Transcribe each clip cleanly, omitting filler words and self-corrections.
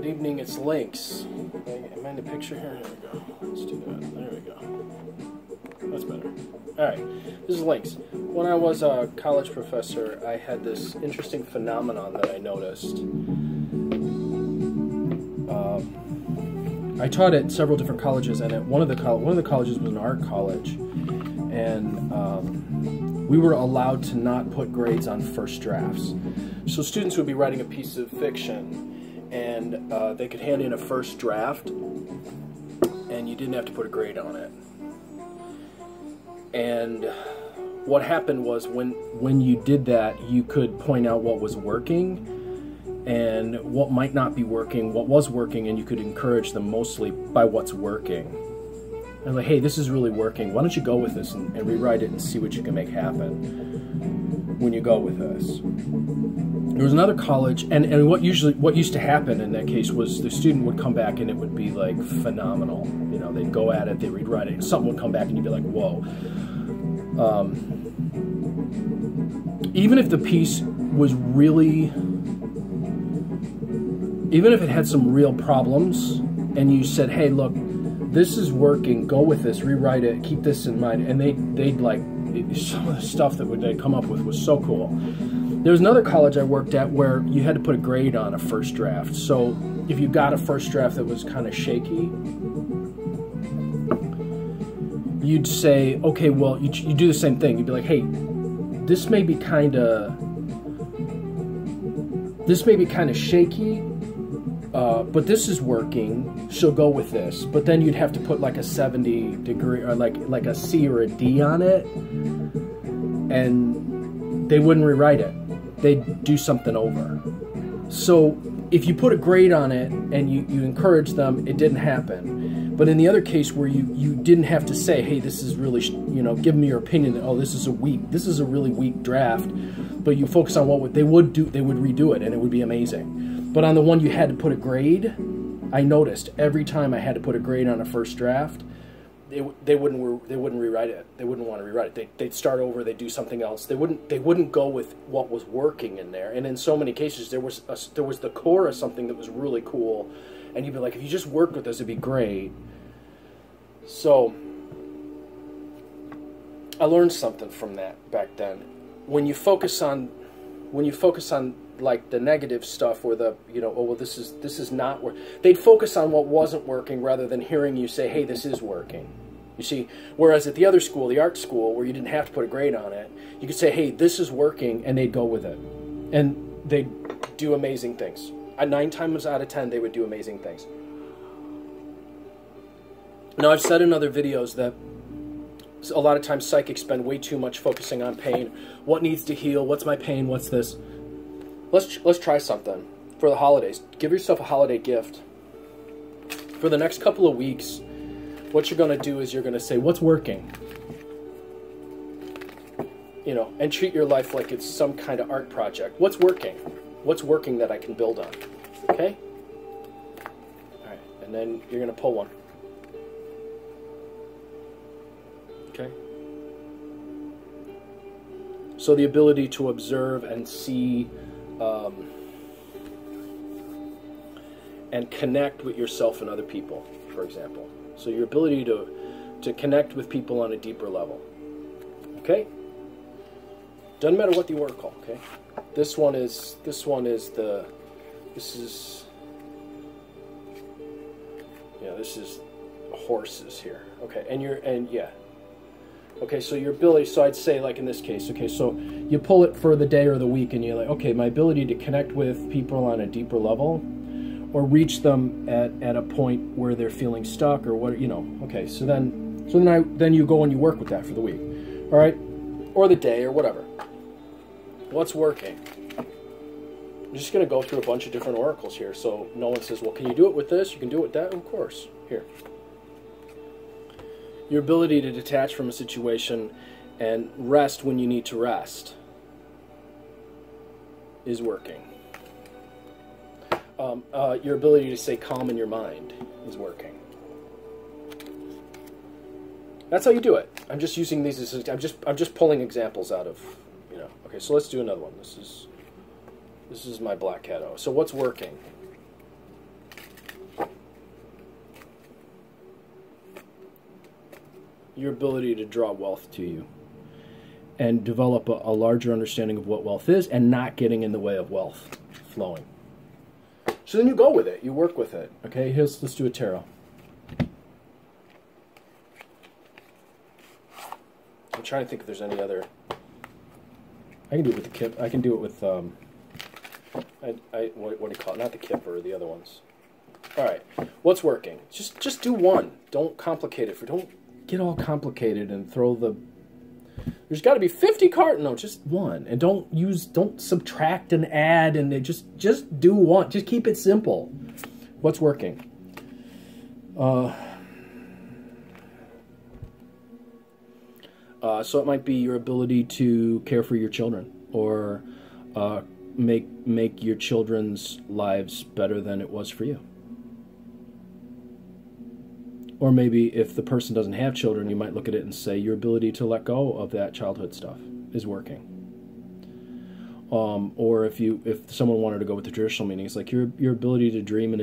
Good evening, it's Links. Am I in the picture here? There we go. Let's do that. There we go. That's better. Alright, this is Links. When I was a college professor, I had this interesting phenomenon that I noticed. I taught at several different colleges, and at one of the colleges was an art college, and we were allowed to not put grades on first drafts. So students would be writing a piece of fiction, and they could hand in a first draft, and you didn't have to put a grade on it. And what happened was when you did that, you could point out what was working and what might not be working, what was working, and you could encourage them mostly by what's working. And like, hey, this is really working. Why don't you go with this and rewrite it and see what you can make happen when you go with this. There was another college, and what used to happen in that case was the student would come back and it would be like phenomenal. You know, they'd go at it, they'd rewrite it, and something would come back and you'd be like, whoa. Even if the piece was really, even if it had some real problems, and you said, hey, look, this is working, go with this, rewrite it, keep this in mind, and they'd like, some of the stuff that they'd come up with was so cool. There was another college I worked at where you had to put a grade on a first draft. So if you got a first draft that was kind of shaky, you'd say, okay, well, you do the same thing. You'd be like, hey, this may be kind of shaky, but this is working, so go with this. But then you'd have to put like a 70 degree, or like a C or a D on it, and they wouldn't rewrite it. They'd do something over. So if you put a grade on it and you encourage them, it didn't happen. But in the other case where you didn't have to say, hey, this is really, give me your opinion, oh, this is a really weak draft, but you focus on what they would do, they would redo it, and it would be amazing. But on the one you had to put a grade, I noticed every time I had to put a grade on a first draft, they wouldn't rewrite it. They wouldn't want to rewrite it. They'd start over. They'd do something else. They wouldn't go with what was working in there. And in so many cases, there was the core of something that was really cool, and you'd be like, if you just worked with this, it'd be great. So I learned something from that back then. When you focus on like the negative stuff, or the oh, well, this is not work. They'd focus on what wasn't working rather than hearing you say, hey, this is working. You see, whereas at the other school, the art school, where you didn't have to put a grade on it, you could say, hey, this is working, and they'd go with it, and they'd do amazing things. 9 times out of 10, they would do amazing things. Now, I've said in other videos that a lot of times psychics spend way too much focusing on pain. What needs to heal? What's my pain? What's this? Let's try something for the holidays. Give yourself a holiday gift. For the next couple of weeks, what you're going to do is you're going to say, what's working? And treat your life like it's some kind of art project. What's working? What's working that I can build on? Okay? All right, and then you're going to pull one. Okay? So the ability to observe and see and connect with yourself and other people, for example. So your ability to connect with people on a deeper level. Okay? Doesn't matter what the oracle, okay? This is horses here. Okay, yeah. Okay, so your ability, so I'd say like in this case, okay, so you pull it for the day or the week, and you're like, okay, my ability to connect with people on a deeper level, or reach them at a point where they're feeling stuck, or what, okay, so then you go and you work with that for the week, all right, or the day, or whatever. What's working? I'm just going to go through a bunch of different oracles here, so no one says, well, can you do it with this? You can do it with that? Of course. Here. Your ability to detach from a situation and rest when you need to rest is working. Your ability to stay calm in your mind is working. That's how you do it. I'm just using these as I'm just pulling examples out of, Okay, so let's do another one. This is my black cat. So what's working? your ability to draw wealth to you and develop a larger understanding of what wealth is and not getting in the way of wealth flowing. So then you go with it. You work with it. Okay, let's do a tarot. I'm trying to think if there's any other. I can do it with the kip. I can do it with what do you call it? Not the kipper, the other ones. All right, what's working? Just do one. Don't complicate it. Don't get all complicated and throw the. There's got to be 50 cards. No, just one. And don't subtract and add, and just do one. Just keep it simple. What's working? So it might be your ability to care for your children, or make your children's lives better than it was for you. Or maybe if the person doesn't have children, you might look at it and say your ability to let go of that childhood stuff is working. Or if someone wanted to go with the traditional meaning, it's like your ability to dream and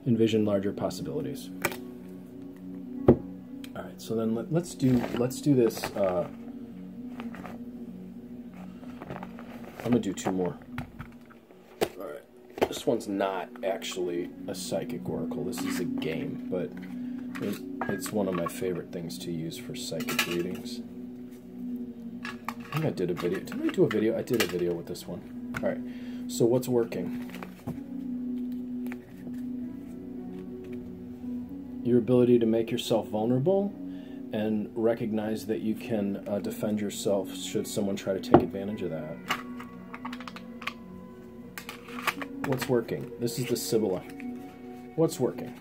envision larger possibilities. All right, so then let's do this. I'm gonna do two more. All right, this one's not actually a psychic oracle. This is a game, but it's one of my favorite things to use for psychic readings. I think I did a video. Did I do a video? I did a video with this one. All right, so what's working? Your ability to make yourself vulnerable and recognize that you can defend yourself should someone try to take advantage of that. What's working? This is the Sibylla. What's working?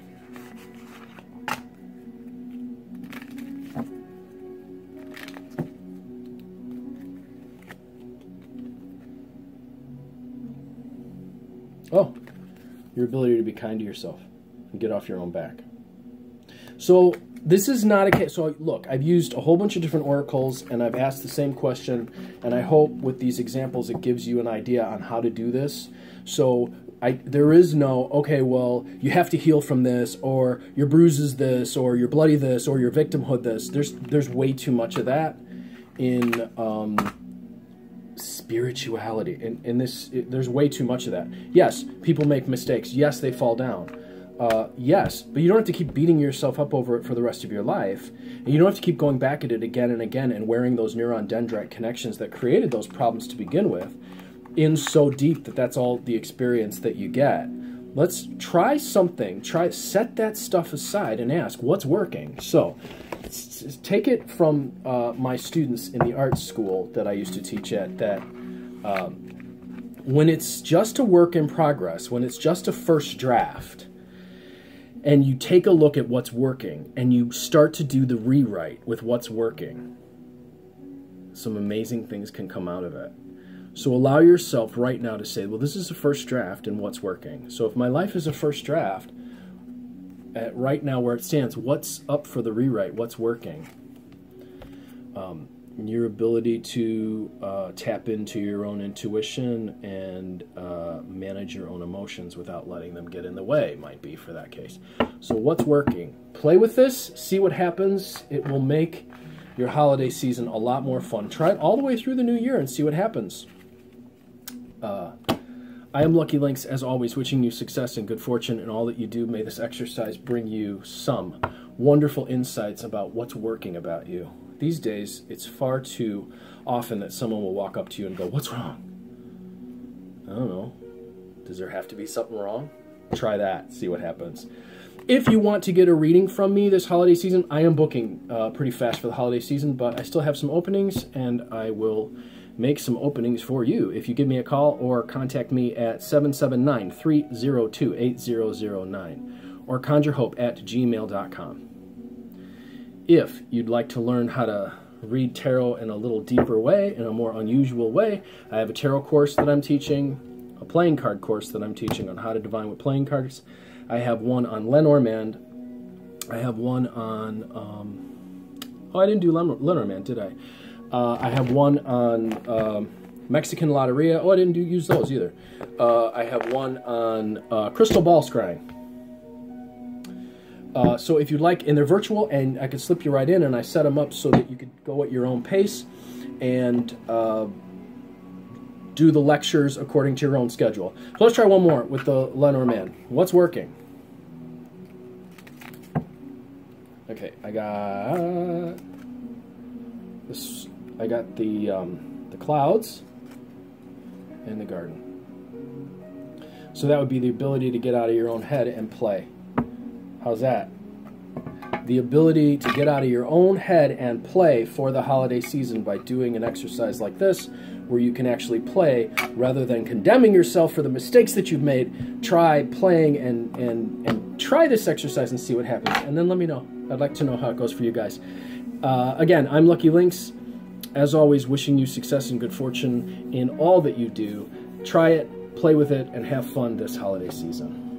Oh, your ability to be kind to yourself and get off your own back. So this is not a case. So look, I've used a whole bunch of different oracles and I've asked the same question, and I hope with these examples it gives you an idea on how to do this. So there is no, okay, well, you have to heal from this, or your bruises this, or your bloody this, or your victimhood this. There's way too much of that in spirituality. In this, there's way too much of that. Yes, people make mistakes. Yes, they fall down. Yes, but you don't have to keep beating yourself up over it for the rest of your life. And you don't have to keep going back at it again and again and wearing those neuron dendrite connections that created those problems to begin with in so deep that that's all the experience that you get. Let's try something. Set that stuff aside and ask, what's working? So take it from my students in the art school that I used to teach at, that when it's just a work in progress, when it's just a first draft, and you take a look at what's working, and you start to do the rewrite with what's working, some amazing things can come out of it. So allow yourself right now to say, well, this is a first draft and what's working. So if my life is a first draft, right now where it stands, what's up for the rewrite? What's working? Your ability to tap into your own intuition and manage your own emotions without letting them get in the way might be for that case. So what's working? Play with this, see what happens. It will make your holiday season a lot more fun. Try it all the way through the new year and see what happens. I am Lucky Links, as always, wishing you success and good fortune in all that you do. May this exercise bring you some wonderful insights about what's working about you. These days, it's far too often that someone will walk up to you and go, what's wrong? I don't know. Does there have to be something wrong? Try that. See what happens. If you want to get a reading from me this holiday season, I am booking pretty fast for the holiday season, but I still have some openings, and I will make some openings for you if you give me a call or contact me at 779-302-8009 or conjurehope@gmail.com. If you'd like to learn how to read tarot in a little deeper way, in a more unusual way, I have a tarot course that I'm teaching, a playing card course that I'm teaching on how to divine with playing cards. I have one on Lenormand. I have one on, oh, I didn't do Lenormand, did I? I have one on Mexican Loteria. Oh, I didn't use those either. I have one on Crystal Ball Scrying. So if you'd like, and they're virtual, and I could slip you right in, and I set them up so that you could go at your own pace and do the lectures according to your own schedule. So let's try one more with the Lenormand. What's working? Okay, I got this. I got the clouds and the garden. So that would be the ability to get out of your own head and play. How's that? The ability to get out of your own head and play for the holiday season by doing an exercise like this, where you can actually play rather than condemning yourself for the mistakes that you've made. Try playing and try this exercise and see what happens. And then let me know. I'd like to know how it goes for you guys. Again, I'm Lucky Links. As always, wishing you success and good fortune in all that you do. Try it, play with it, and have fun this holiday season.